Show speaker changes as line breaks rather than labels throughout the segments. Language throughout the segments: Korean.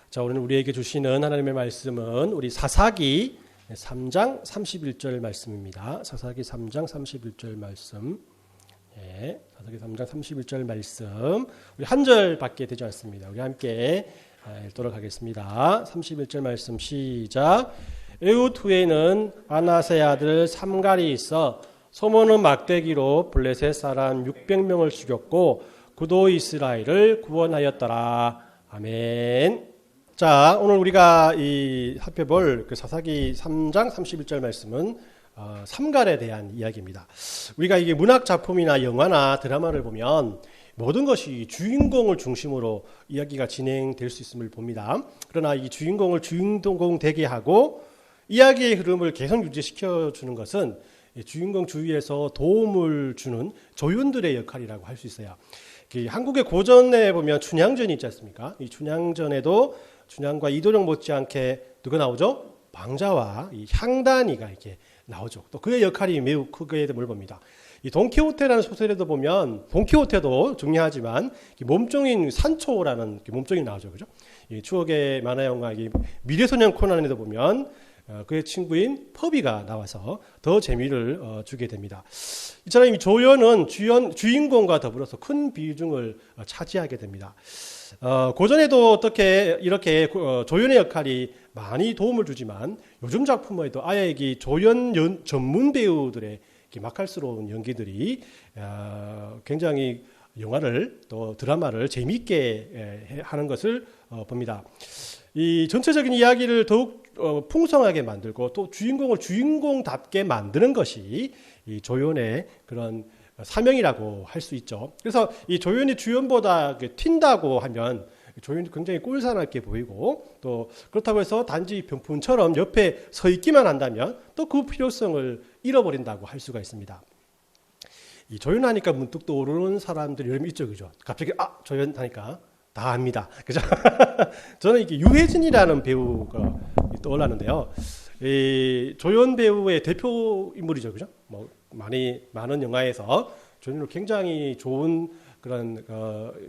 자, 오늘 우리에게 주시는 하나님의 말씀은 우리 사사기 3장 31절 말씀입니다. 사사기 3장 31절 말씀. 예, 사사기 3장 31절 말씀. 우리 한 절밖에 되지 않습니다. 우리 함께 읽도록 하겠습니다. 31절 말씀 시작. 에훗 후에는 아낫의 아들 삼갈이 있어 소몬은 막대기로 블레셋 사람 600명을 죽였고 그도 이스라엘을 구원하였더라. 아멘. 자, 오늘 우리가 살펴볼 그 사사기 3장 31절 말씀은 삼갈에 대한 이야기입니다. 우리가 이게 문학 작품이나 영화나 드라마를 보면 모든 것이 주인공을 중심으로 이야기가 진행될 수 있음을 봅니다. 그러나 이 주인공을 주인공 되게 하고 이야기의 흐름을 계속 유지시켜 주는 것은 주인공 주위에서 도움을 주는 조연들의 역할이라고 할 수 있어요. 한국의 고전에 보면 춘향전이 있지 않습니까? 이 춘향전에도 춘향과 이도령 못지않게 누가 나오죠? 방자와 이 향단이가 이렇게 나오죠. 또 그의 역할이 매우 크게 뭘 봅니다. 이 돈키호테라는 소설에도 보면 돈키호테도 중요하지만 몸종인 산초라는 몸종이 나오죠, 그죠? 이 추억의 만화 영화 미래소년 코난에도 보면 그의 친구인 퍼비가 나와서 더 재미를 주게 됩니다. 이처럼 이 조연은 주인공과 더불어서 큰 비중을 차지하게 됩니다. 고전에도 어떻게 이렇게 조연의 역할이 많이 도움을 주지만 요즘 작품에도 아예 조연 전문 배우들의 막할스러운 연기들이 굉장히 영화를 또 드라마를 재미있게 하는 것을 봅니다. 이 전체적인 이야기를 더욱 풍성하게 만들고 또 주인공을 주인공답게 만드는 것이 이 조연의 그런 사명이라고 할 수 있죠. 그래서 이 조연이 주연보다 튄다고 하면 조연이 굉장히 꼴사납게 보이고 또 그렇다고 해서 단지 병풍처럼 옆에 서 있기만 한다면 또 그 필요성을 잃어버린다고 할 수가 있습니다. 이 조연하니까 문득 떠오르는 사람들이 여러 명 있죠, 그죠? 갑자기 조연하니까 다 압니다, 그죠? 저는 이게 유해진이라는 배우가 떠올랐는데요. 이 조연 배우의 대표 인물이죠, 그죠? 많은 영화에서 조연으로 굉장히 좋은 그런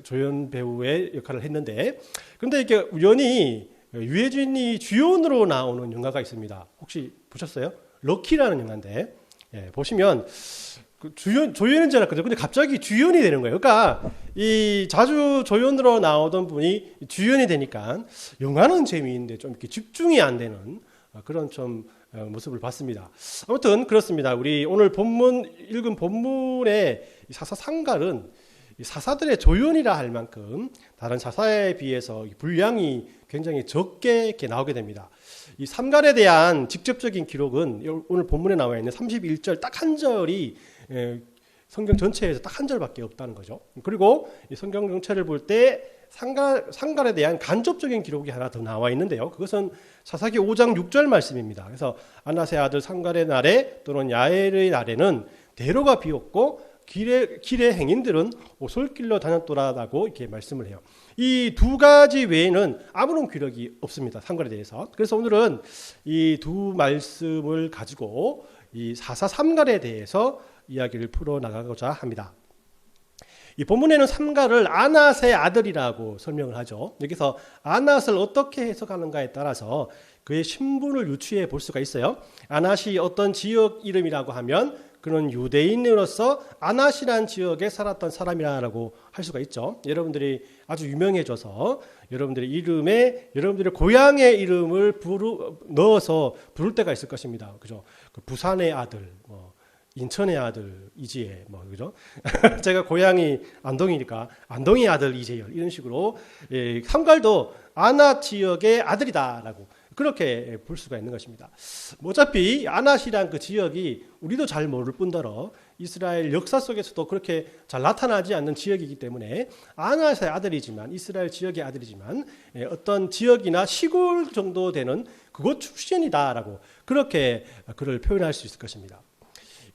조연 배우의 역할을 했는데, 그런데 이게 우연히 유해진이 주연으로 나오는 영화가 있습니다. 혹시 보셨어요? 럭키라는 영화인데, 보시면 조연인 줄 알았거든요. 근데 갑자기 주연이 되는 거예요. 그러니까 이 자주 조연으로 나오던 분이 주연이 되니까 영화는 재미있는데 좀 이렇게 집중이 안 되는 그런 좀 모습을 봤습니다. 아무튼 그렇습니다. 우리 오늘 읽은 본문의 사사 삼갈은 사사들의 조연이라 할 만큼 다른 사사에 비해서 분량이 굉장히 적게 이렇게 나오게 됩니다. 이 삼갈에 대한 직접적인 기록은 오늘 본문에 나와 있는 31절 딱 한 절이 성경 전체에서 딱 한 절밖에 없다는 거죠. 그리고 이 성경 전체를 볼 때 삼갈에 대한 간접적인 기록이 하나 더 나와 있는데요. 그것은 사사기 5장 6절 말씀입니다. 그래서 아낫의 아들 삼갈의 날에 또는 야엘의 날에는 대로가 비었고 길의 행인들은 오솔길로 다녔더라라고 이렇게 말씀을 해요. 이 두 가지 외에는 아무런 기록이 없습니다. 삼갈에 대해서. 그래서 오늘은 이 두 말씀을 가지고 이 사사 삼갈에 대해서 이야기를 풀어나가고자 합니다. 이 본문에는 삼갈을 아낫의 아들이라고 설명을 하죠. 여기서 아낫을 어떻게 해석하는가에 따라서 그의 신분을 유추해 볼 수가 있어요. 아낫이 어떤 지역 이름이라고 하면 그는 유대인으로서 아낫이라는 지역에 살았던 사람이라고 할 수가 있죠. 여러분들이 아주 유명해져서 여러분들의 이름에 여러분들의 고향의 이름을 넣어서 부를 때가 있을 것입니다. 그죠? 그 부산의 아들, 인천의 아들 이지혜, 그죠? 제가 고향이 안동이니까 안동의 아들 이재열 이런 식으로 삼갈도 아낫 지역의 아들이다라고 그렇게 볼 수가 있는 것입니다. 어차피 아낫이란 그 지역이 우리도 잘 모를 뿐더러 이스라엘 역사 속에서도 그렇게 잘 나타나지 않는 지역이기 때문에 아낫의 아들이지만 이스라엘 지역의 아들이지만 어떤 지역이나 시골 정도 되는 그곳 출신이다라고 그렇게 그를 표현할 수 있을 것입니다.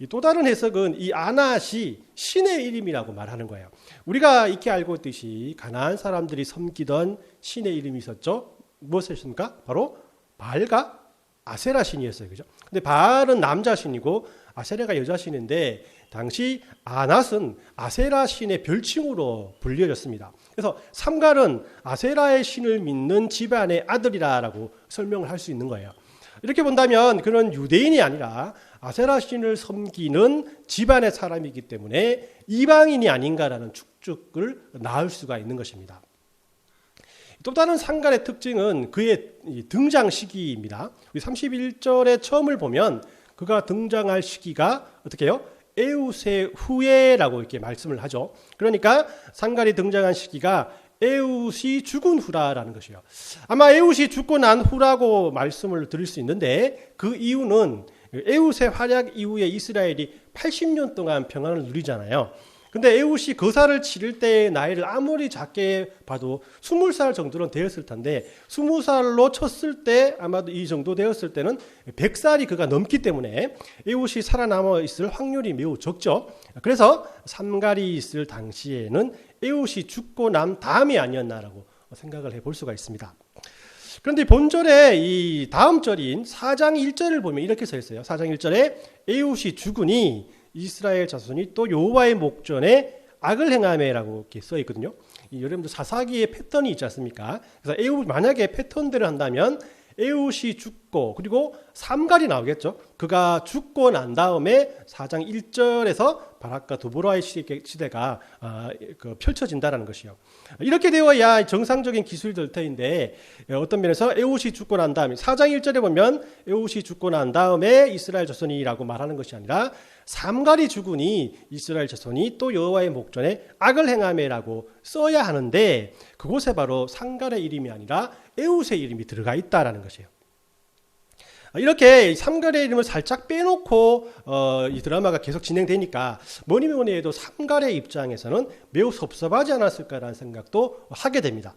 또 다른 해석은 이 아낫이 신의 이름이라고 말하는 거예요. 우리가 익히 알고 있듯이 가나안 사람들이 섬기던 신의 이름이 있었죠. 무엇이었습니까? 바로 바알과 아세라 신이었어요. 그죠? 근데 바알은 남자 신이고 아세라가 여자 신인데 당시 아낫은 아세라 신의 별칭으로 불려졌습니다. 그래서 삼갈은 아세라의 신을 믿는 집안의 아들이라고 설명을 할 수 있는 거예요. 이렇게 본다면 그는 유대인이 아니라 아세라 신을 섬기는 집안의 사람이기 때문에 이방인이 아닌가라는 축적을 낳을 수가 있는 것입니다. 또 다른 삼갈의 특징은 그의 등장 시기입니다. 31절의 처음을 보면 그가 등장할 시기가 어떻게 해요? 에웃의 후에라고 이렇게 말씀을 하죠. 그러니까 삼갈이 등장한 시기가 에웃이 죽은 후라라는 것이요. 아마 에웃이 죽고 난 후라고 말씀을 드릴 수 있는데 그 이유는 에웃의 활약 이후에 이스라엘이 80년 동안 평안을 누리잖아요. 근데 에웃이 거사를 치를 때의 나이를 아무리 작게 봐도 20살 정도는 되었을 텐데 20살로 쳤을 때 아마도 이 정도 되었을 때는 100살이 그가 넘기 때문에 에웃이 살아남아 있을 확률이 매우 적죠. 그래서 삼갈이 있을 당시에는 에웃이 죽고 난 다음이 아니었나라고 생각을 해볼 수가 있습니다. 그런데 본절의 이 다음 절인 4장 1절을 보면 이렇게 써 있어요. 4장 1절에 에웃이 죽으니 이스라엘 자손이 또 여호와의 목전에 악을 행하매라고 이렇게 써 있거든요. 여러분들 사사기의 패턴이 있지 않습니까? 그래서 에웃 만약에 패턴대로 한다면 에웃이 죽고 그리고 삼갈이 나오겠죠. 그가 죽고 난 다음에 4장 1절에서 바락과 드보라의 시대가 펼쳐진다는 것이요. 이렇게 되어야 정상적인 기술이 될 터인데 어떤 면에서 에웃이 죽고 난 다음에 4장 1절에 보면 에웃이 죽고 난 다음에 이스라엘 자손이라고 말하는 것이 아니라 삼갈이 죽으니 이스라엘 자손이 또 여호와의 목전에 악을 행하매라고 써야 하는데 그곳에 바로 삼갈의 이름이 아니라 에웃의 이름이 들어가 있다라는 것이에요. 이렇게 삼갈의 이름을 살짝 빼놓고 이 드라마가 계속 진행되니까 뭐니 해도 삼갈의 입장에서는 매우 섭섭하지 않았을까라는 생각도 하게 됩니다.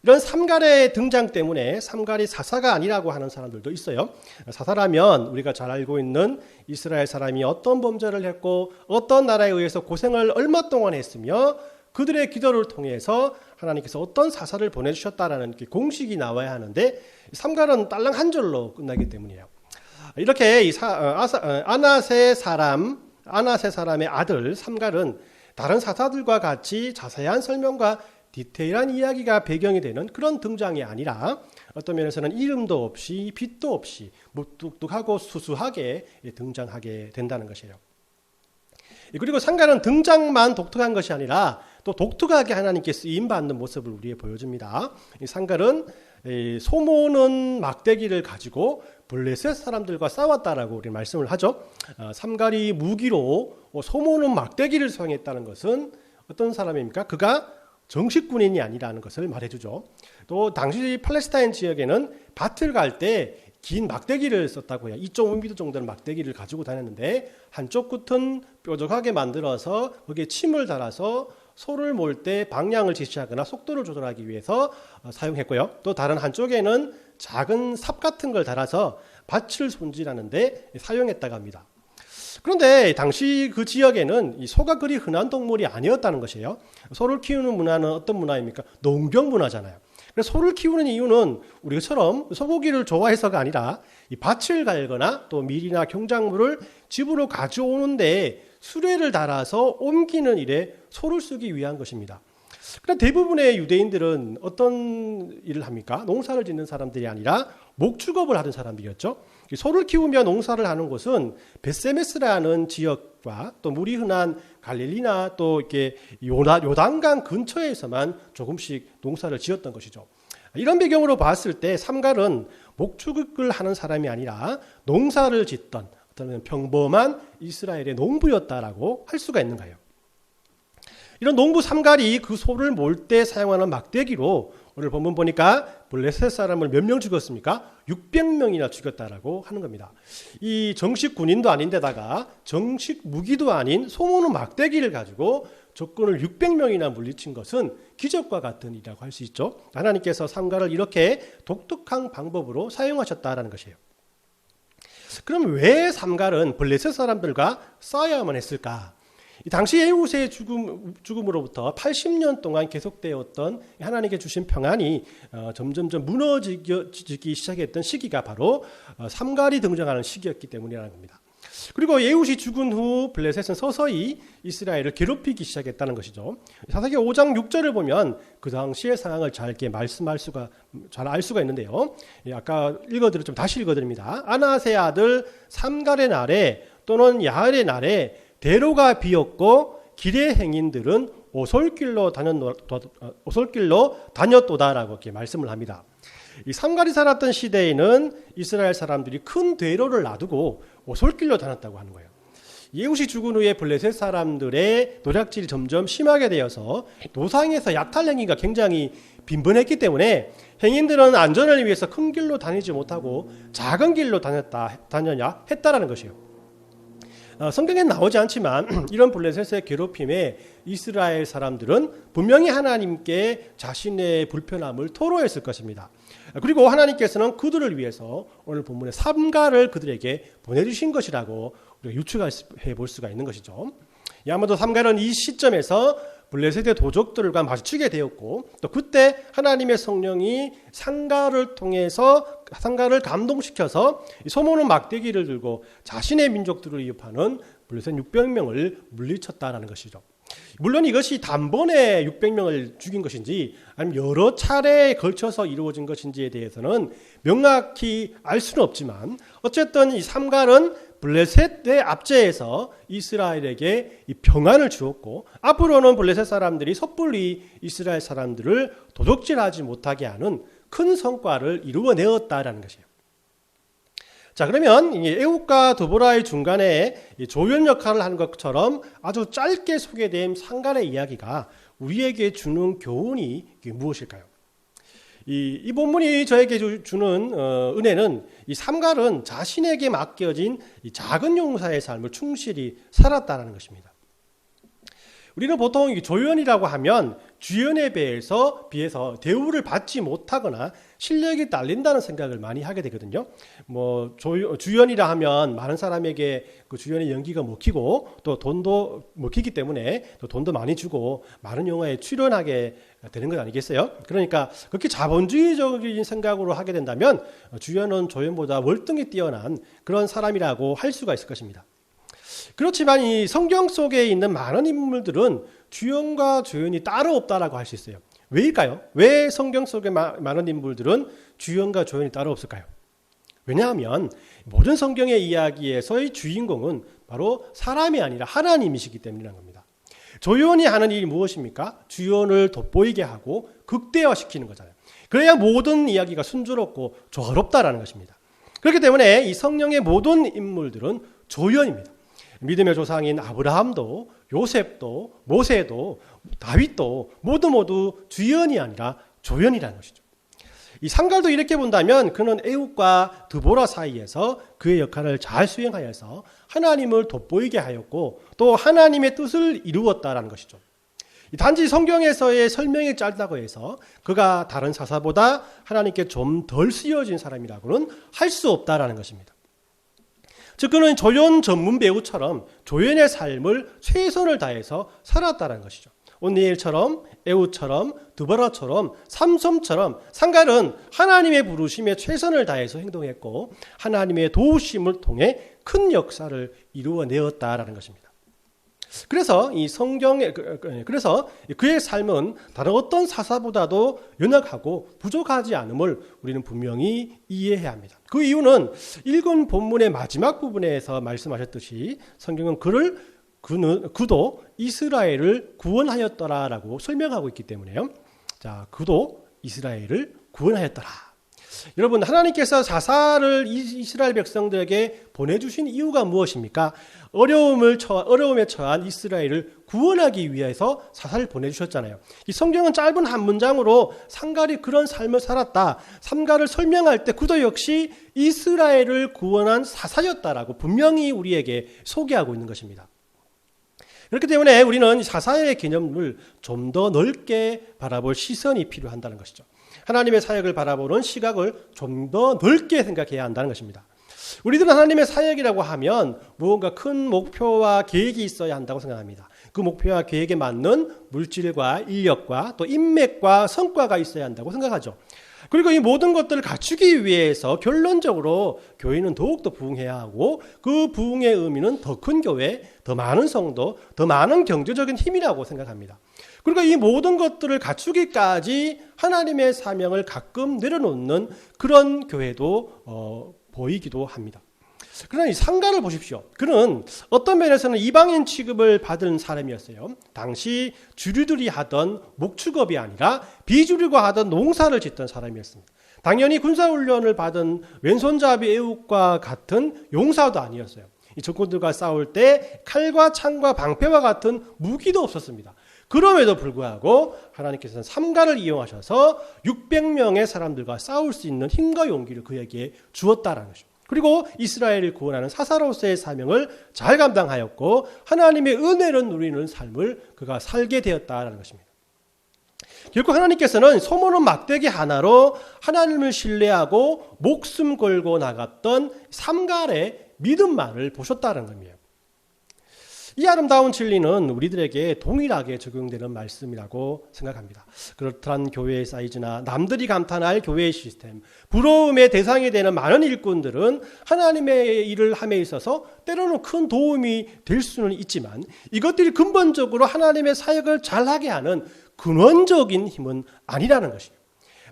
이런 삼갈의 등장 때문에 삼갈이 사사가 아니라고 하는 사람들도 있어요. 사사라면 우리가 잘 알고 있는 이스라엘 사람이 어떤 범죄를 했고 어떤 나라에 의해서 고생을 얼마 동안 했으며 그들의 기도를 통해서 하나님께서 어떤 사사를 보내주셨다라는 공식이 나와야 하는데 삼갈은 딸랑 한 절로 끝나기 때문이에요. 이렇게 아낫의 사람의 아들 삼갈은 다른 사사들과 같이 자세한 설명과 디테일한 이야기가 배경이 되는 그런 등장이 아니라 어떤 면에서는 이름도 없이 빛도 없이 무뚝뚝하고 수수하게 등장하게 된다는 것이에요. 그리고 삼갈은 등장만 독특한 것이 아니라 또 독특하게 하나님께 쓰임받는 모습을 우리에 보여줍니다. 이 삼갈은 소모는 막대기를 가지고 블레셋 사람들과 싸웠다라고 우리 말씀을 하죠. 삼갈이 무기로 소모는 막대기를 사용했다는 것은 어떤 사람입니까? 그가 정식 군인이 아니라는 것을 말해주죠. 또 당시 팔레스타인 지역에는 밭을 갈 때 긴 막대기를 썼다고 해요. 2.5m 정도는 막대기를 가지고 다녔는데 한쪽 끝은 뾰족하게 만들어서 거기에 침을 달아서 소를 몰 때 방향을 지시하거나 속도를 조절하기 위해서 사용했고요. 또 다른 한쪽에는 작은 삽 같은 걸 달아서 밭을 손질하는 데 사용했다고 합니다. 그런데 당시 그 지역에는 이 소가 그리 흔한 동물이 아니었다는 것이에요. 소를 키우는 문화는 어떤 문화입니까? 농경 문화잖아요. 그래서 소를 키우는 이유는 우리처럼 소고기를 좋아해서가 아니라 이 밭을 갈거나 또 밀이나 경작물을 집으로 가져오는데 수레를 달아서 옮기는 일에 소를 쓰기 위한 것입니다. 그런데 대부분의 유대인들은 어떤 일을 합니까? 농사를 짓는 사람들이 아니라 목축업을 하던 사람들이었죠. 소를 키우며 농사를 하는 곳은 베세메스라는 지역과 또 물이 흔한 갈릴리나 또 이렇게 요단강 근처에서만 조금씩 농사를 지었던 것이죠. 이런 배경으로 봤을 때 삼갈은 목축을 하는 사람이 아니라 농사를 짓던 어떤 평범한 이스라엘의 농부였다라고 할 수가 있는 거예요. 이런 농부 삼갈이 그 소를 몰 때 사용하는 막대기로 오늘 본문 보니까 블레셋 사람을 몇 명 죽였습니까? 600명이나 죽였다라고 하는 겁니다. 이 정식 군인도 아닌데다가 정식 무기도 아닌 소모는 막대기를 가지고 적군을 600명이나 물리친 것은 기적과 같은 일이라고 할 수 있죠. 하나님께서 삼갈을 이렇게 독특한 방법으로 사용하셨다라는 것이에요. 그럼 왜 삼갈은 블레셋 사람들과 싸워야만 했을까? 당시 에훗의 죽음으로부터 80년 동안 계속되었던 하나님께 주신 평안이 점점점 무너지기 시작했던 시기가 바로 삼갈이 등장하는 시기였기 때문이라는 겁니다. 그리고 에훗이 죽은 후 블레셋은 서서히 이스라엘을 괴롭히기 시작했다는 것이죠. 사사기 5장 6절을 보면 그 당시의 상황을 잘 알 수가 있는데요. 아까 읽어드렸지만 다시 읽어드립니다. 아낫의 아들 삼갈의 날에 또는 야할의 날에 대로가 비었고 길의 행인들은 오솔길로 다녔도다라고 이렇게 말씀을 합니다. 이 삼갈이 살았던 시대에는 이스라엘 사람들이 큰 대로를 놔두고 오솔길로 다녔다고 하는 거예요. 에훗이 죽은 후에 블레셋 사람들의 노략질이 점점 심하게 되어서 노상에서 약탈 행위가 굉장히 빈번했기 때문에 행인들은 안전을 위해서 큰 길로 다니지 못하고 작은 길로 다녀야 했다라는 것이에요. 성경에 나오지 않지만 이런 블레셋의 괴롭힘에 이스라엘 사람들은 분명히 하나님께 자신의 불편함을 토로했을 것입니다. 그리고 하나님께서는 그들을 위해서 오늘 본문의 삼갈을 그들에게 보내주신 것이라고 우리가 유추해 볼 수가 있는 것이죠. 아마도 삼갈은 이 시점에서 블레셋의 도적들과 마주치게 되었고 또 그때 하나님의 성령이 삼갈을 통해서 삼갈을 감동시켜서 소모는 막대기를 들고 자신의 민족들을 위협하는 블레셋 600명을 물리쳤다라는 것이죠. 물론 이것이 단번에 600명을 죽인 것인지 아니면 여러 차례에 걸쳐서 이루어진 것인지에 대해서는 명확히 알 수는 없지만 어쨌든 이 삼갈은 블레셋의 압제에서 이스라엘에게 이 평안을 주었고 앞으로는 블레셋 사람들이 섣불리 이스라엘 사람들을 도적질하지 못하게 하는 큰 성과를 이루어내었다라는 것이에요. 자, 그러면 에훗과 드보라의 중간에 조연 역할을 하는 것처럼 아주 짧게 소개된 삼갈의 이야기가 우리에게 주는 교훈이 무엇일까요? 이 본문이 저에게 주는 은혜는 이 삼갈은 자신에게 맡겨진 이 작은 용사의 삶을 충실히 살았다는 것입니다. 우리는 보통 조연이라고 하면 주연에 비해서 대우를 받지 못하거나 실력이 딸린다는 생각을 많이 하게 되거든요. 주연이라 하면 많은 사람에게 그 주연의 연기가 먹히고 또 돈도 먹히기 때문에 또 돈도 많이 주고 많은 영화에 출연하게 되는 것 아니겠어요? 그러니까 그렇게 자본주의적인 생각으로 하게 된다면 주연은 조연보다 월등히 뛰어난 그런 사람이라고 할 수가 있을 것입니다. 그렇지만 이 성경 속에 있는 많은 인물들은 주연과 조연이 따로 없다라고 할 수 있어요. 왜일까요? 왜 성경 속의 많은 인물들은 주연과 조연이 따로 없을까요? 왜냐하면 모든 성경의 이야기에서의 주인공은 바로 사람이 아니라 하나님이시기 때문이라는 겁니다. 조연이 하는 일이 무엇입니까? 주연을 돋보이게 하고 극대화시키는 거잖아요. 그래야 모든 이야기가 순조롭고 조화롭다라는 것입니다. 그렇기 때문에 이 성령의 모든 인물들은 조연입니다. 믿음의 조상인 아브라함도 요셉도 모세도 다윗도 모두 주연이 아니라 조연이라는 것이죠. 이 삼갈도 이렇게 본다면 그는 에훗과 드보라 사이에서 그의 역할을 잘 수행하여서 하나님을 돋보이게 하였고 또 하나님의 뜻을 이루었다라는 것이죠. 단지 성경에서의 설명이 짧다고 해서 그가 다른 사사보다 하나님께 좀 덜 쓰여진 사람이라고는 할 수 없다라는 것입니다. 즉 그는 조연 전문 배우처럼 조연의 삶을 최선을 다해서 살았다는 것이죠. 온니엘처럼 에훗처럼 드보라처럼 삼손처럼 삼갈은 하나님의 부르심에 최선을 다해서 행동했고 하나님의 도우심을 통해 큰 역사를 이루어내었다라는 것입니다. 그래서 그의 삶은 다른 어떤 사사보다도 연약하고 부족하지 않음을 우리는 분명히 이해해야 합니다. 그 이유는 읽은 본문의 마지막 부분에서 말씀하셨듯이 성경은 그도 이스라엘을 구원하였더라라고 설명하고 있기 때문에요. 자, 그도 이스라엘을 구원하였더라. 여러분, 하나님께서 사사를 이스라엘 백성들에게 보내주신 이유가 무엇입니까? 어려움에 처한 이스라엘을 구원하기 위해서 사사를 보내주셨잖아요. 이 성경은 짧은 한 문장으로 삼갈이 그런 삶을 살았다. 삼갈을 설명할 때 그도 역시 이스라엘을 구원한 사사였다라고 분명히 우리에게 소개하고 있는 것입니다. 그렇기 때문에 우리는 사사의 개념을 좀 더 넓게 바라볼 시선이 필요한다는 것이죠. 하나님의 사역을 바라보는 시각을 좀 더 넓게 생각해야 한다는 것입니다. 우리들은 하나님의 사역이라고 하면 무언가 큰 목표와 계획이 있어야 한다고 생각합니다. 그 목표와 계획에 맞는 물질과 인력과 또 인맥과 성과가 있어야 한다고 생각하죠. 그리고 이 모든 것들을 갖추기 위해서 결론적으로 교회는 더욱더 부흥해야 하고 그 부흥의 의미는 더 큰 교회, 더 많은 성도, 더 많은 경제적인 힘이라고 생각합니다. 그리고 이 모든 것들을 갖추기까지 하나님의 사명을 가끔 내려놓는 그런 교회도 보이기도 합니다. 그러나 이 상가를 보십시오. 그는 어떤 면에서는 이방인 취급을 받은 사람이었어요. 당시 주류들이 하던 목축업이 아니라 비주류가 하던 농사를 짓던 사람이었습니다. 당연히 군사훈련을 받은 왼손잡이 애국과 같은 용사도 아니었어요. 이 적군들과 싸울 때 칼과 창과 방패와 같은 무기도 없었습니다. 그럼에도 불구하고 하나님께서는 삼가를 이용하셔서 600명의 사람들과 싸울 수 있는 힘과 용기를 그에게 주었다라는 것입니다. 그리고 이스라엘을 구원하는 사사로서의 사명을 잘 감당하였고 하나님의 은혜를 누리는 삶을 그가 살게 되었다라는 것입니다. 결국 하나님께서는 소모는 막대기 하나로 하나님을 신뢰하고 목숨 걸고 나갔던 삼갈의 믿음만을 보셨다는 겁니다. 이 아름다운 진리는 우리들에게 동일하게 적용되는 말씀이라고 생각합니다. 그렇다는 교회의 사이즈나 남들이 감탄할 교회의 시스템, 부러움의 대상이 되는 많은 일꾼들은 하나님의 일을 함에 있어서 때로는 큰 도움이 될 수는 있지만 이것들이 근본적으로 하나님의 사역을 잘하게 하는 근원적인 힘은 아니라는 것이에요.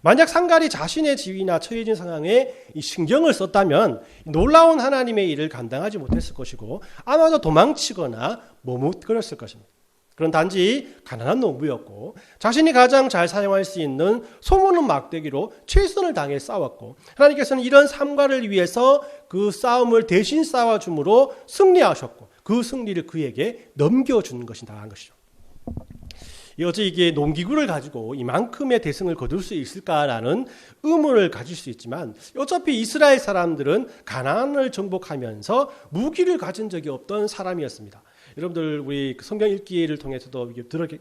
만약 상갈이 자신의 지위나 처해진 상황에 이 신경을 썼다면 놀라운 하나님의 일을 감당하지 못했을 것이고 아마도 도망치거나 머뭇거렸을 것입니다. 그런 단지 가난한 농부였고 자신이 가장 잘 사용할 수 있는 소모는 막대기로 최선을 다해 싸웠고 하나님께서는 이런 삼갈을 위해서 그 싸움을 대신 싸워줌으로 승리하셨고 그 승리를 그에게 넘겨준 것이다. 것이죠. 어째 이게 농기구를 가지고 이만큼의 대승을 거둘 수 있을까라는 의문을 가질 수 있지만 어차피 이스라엘 사람들은 가나안을 정복하면서 무기를 가진 적이 없던 사람이었습니다. 여러분들 우리 성경 읽기를 통해서도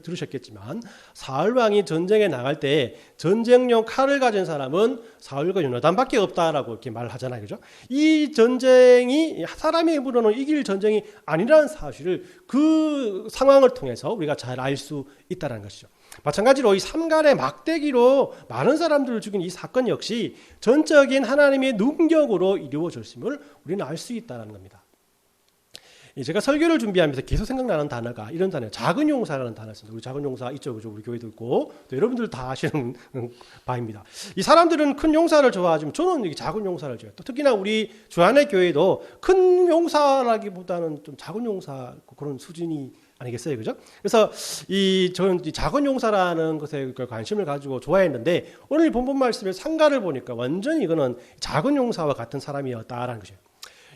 들으셨겠지만 사울 왕이 전쟁에 나갈 때 전쟁용 칼을 가진 사람은 사울과 요나단밖에 없다라고 이렇게 말하잖아요, 그죠? 이 전쟁이 사람의 힘으로는 이길 전쟁이 아니라는 사실을 그 상황을 통해서 우리가 잘 알 수 있다는 것이죠. 마찬가지로 이 삼갈의 막대기로 많은 사람들을 죽인 이 사건 역시 전적인 하나님의 능력으로 이루어졌음을 우리는 알 수 있다는 겁니다. 제가 설교를 준비하면서 계속 생각나는 단어가 이런 단어예요. 작은 용사라는 단어였습니다. 우리 작은 용사 있죠, 우리 교회도 있고 또 여러분들 다 아시는 바입니다. 이 사람들은 큰 용사를 좋아하지만 저는 작은 용사를 좋아해요. 또 특히나 우리 주안의 교회도 큰 용사라기보다는 좀 작은 용사 그런 수준이 아니겠어요, 그죠? 그래서 저는 작은 용사라는 것에 관심을 가지고 좋아했는데 오늘 본문 말씀의 상가를 보니까 완전히 이거는 작은 용사와 같은 사람이었다라는 것이에요.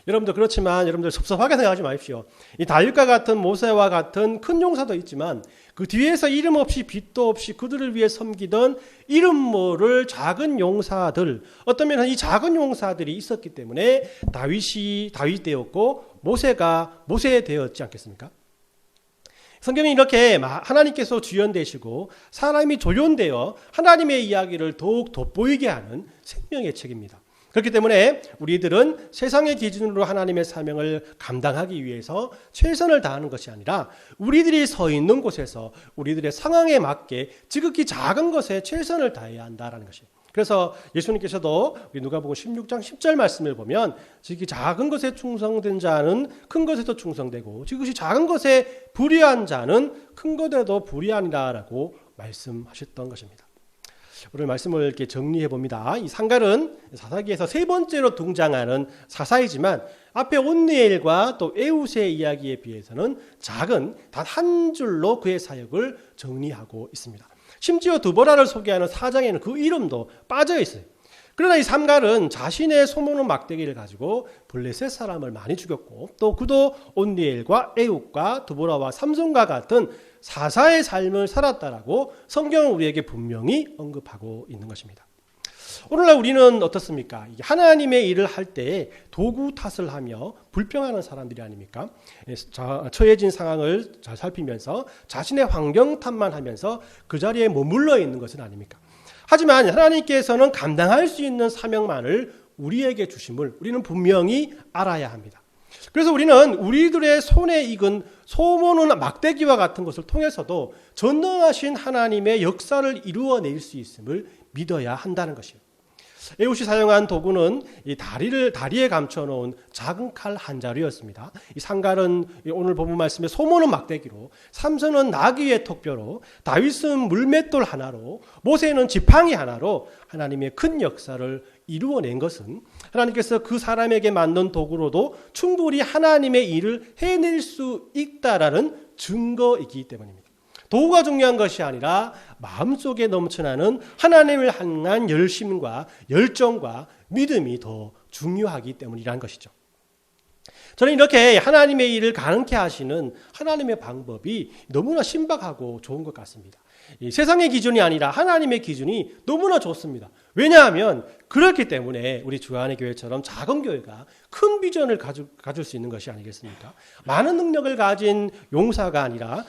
여러분들 그렇지만 여러분들 섭섭하게 생각하지 마십시오. 이 다윗과 같은 모세와 같은 큰 용사도 있지만 그 뒤에서 이름 없이 빛도 없이 그들을 위해 섬기던 이름 모를 작은 용사들, 어떤 면은 이 작은 용사들이 있었기 때문에 다윗이 다윗 되었고 모세가 모세 되었지 않겠습니까? 성경이 이렇게 하나님께서 주연되시고 사람이 조연되어 하나님의 이야기를 더욱 돋보이게 하는 생명의 책입니다. 그렇기 때문에 우리들은 세상의 기준으로 하나님의 사명을 감당하기 위해서 최선을 다하는 것이 아니라 우리들이 서 있는 곳에서 우리들의 상황에 맞게 지극히 작은 것에 최선을 다해야 한다는 것이에요. 그래서 예수님께서도 누가복음 16장 10절 말씀을 보면 지극히 작은 것에 충성된 자는 큰 것에도 충성되고 지극히 작은 것에 불의한 자는 큰 것에도 불의하니라라고 말씀하셨던 것입니다. 오늘 말씀을 이렇게 정리해 봅니다. 이 상갈은 사사기에서 세 번째로 등장하는 사사이지만 앞에 온니엘과 또 에웃의 이야기에 비해서는 작은 단 한 줄로 그의 사역을 정리하고 있습니다. 심지어 드보라를 소개하는 4장에는 그 이름도 빠져 있어요. 그러나 이 삼갈은 자신의 소모는 막대기를 가지고 블레셋 사람을 많이 죽였고 또 그도 온니엘과 에웃과 드보라와 삼손과 같은 사사의 삶을 살았다라고 성경은 우리에게 분명히 언급하고 있는 것입니다. 오늘날 우리는 어떻습니까? 하나님의 일을 할 때 도구 탓을 하며 불평하는 사람들이 아닙니까? 처해진 상황을 잘 살피면서 자신의 환경 탓만 하면서 그 자리에 머물러 있는 것은 아닙니까? 하지만 하나님께서는 감당할 수 있는 사명만을 우리에게 주심을 우리는 분명히 알아야 합니다. 그래서 우리는 우리들의 손에 익은 소모는 막대기와 같은 것을 통해서도 전능하신 하나님의 역사를 이루어낼 수 있음을 믿어야 한다는 것이에요. 에훗이 사용한 도구는 이 다리에 감춰놓은 작은 칼 한 자루였습니다. 이 상갈은 오늘 본문 말씀에 소모는 막대기로, 삼손은 나귀의 턱뼈로, 다윗은 물맷돌 하나로, 모세는 지팡이 하나로 하나님의 큰 역사를 이루어낸 것은 하나님께서 그 사람에게 만든 도구로도 충분히 하나님의 일을 해낼 수 있다라는 증거이기 때문입니다. 도구가 중요한 것이 아니라 마음속에 넘쳐나는 하나님을 향한 열심과 열정과 믿음이 더 중요하기 때문이라는 것이죠. 저는 이렇게 하나님의 일을 가능케 하시는 하나님의 방법이 너무나 신박하고 좋은 것 같습니다. 세상의 기준이 아니라 하나님의 기준이 너무나 좋습니다. 왜냐하면 그렇기 때문에 우리 주안의 교회처럼 작은 교회가 큰 비전을 가질 수 있는 것이 아니겠습니까? 많은 능력을 가진 용사가 아니라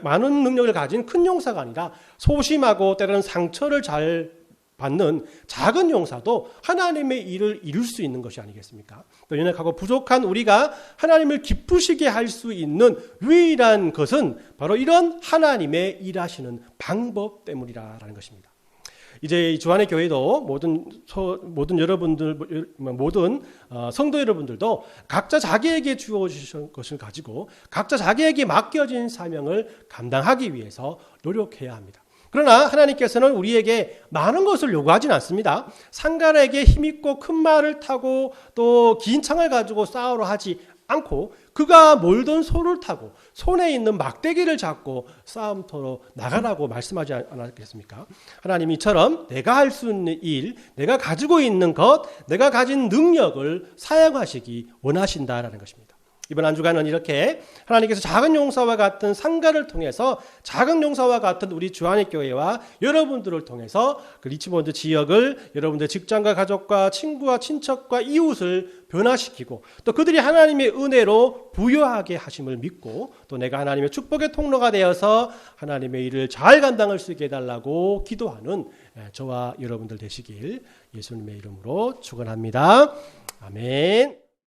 많은 능력을 가진 큰 용사가 아니라 소심하고 때로는 상처를 잘 받는 작은 용사도 하나님의 일을 이룰 수 있는 것이 아니겠습니까? 또 연약하고 부족한 우리가 하나님을 기쁘시게 할 수 있는 유일한 것은 바로 이런 하나님의 일하시는 방법 때문이라는 것입니다. 이제 주안의 교회도 모든 여러분들, 모든 성도 여러분들도 각자 자기에게 주어진 것을 가지고 각자 자기에게 맡겨진 사명을 감당하기 위해서 노력해야 합니다. 그러나 하나님께서는 우리에게 많은 것을 요구하지는 않습니다. 상갈에게 힘있고 큰 말을 타고 또 긴 창을 가지고 싸우러 하지 않고 그가 몰던 소를 타고 손에 있는 막대기를 잡고 싸움터로 나가라고 말씀하지 않았겠습니까? 하나님 이처럼 내가 할 수 있는 일, 내가 가지고 있는 것, 내가 가진 능력을 사용하시기 원하신다라는 것입니다. 이번 한 주간은 이렇게 하나님께서 작은 용사와 같은 상가를 통해서 작은 용사와 같은 우리 주안의 교회와 여러분들을 통해서 그 리치몬드 지역을 여러분들 직장과 가족과 친구와 친척과 이웃을 변화시키고 또 그들이 하나님의 은혜로 부유하게 하심을 믿고 또 내가 하나님의 축복의 통로가 되어서 하나님의 일을 잘 감당할 수 있게 해달라고 기도하는 저와 여러분들 되시길 예수님의 이름으로 축원합니다. 아멘.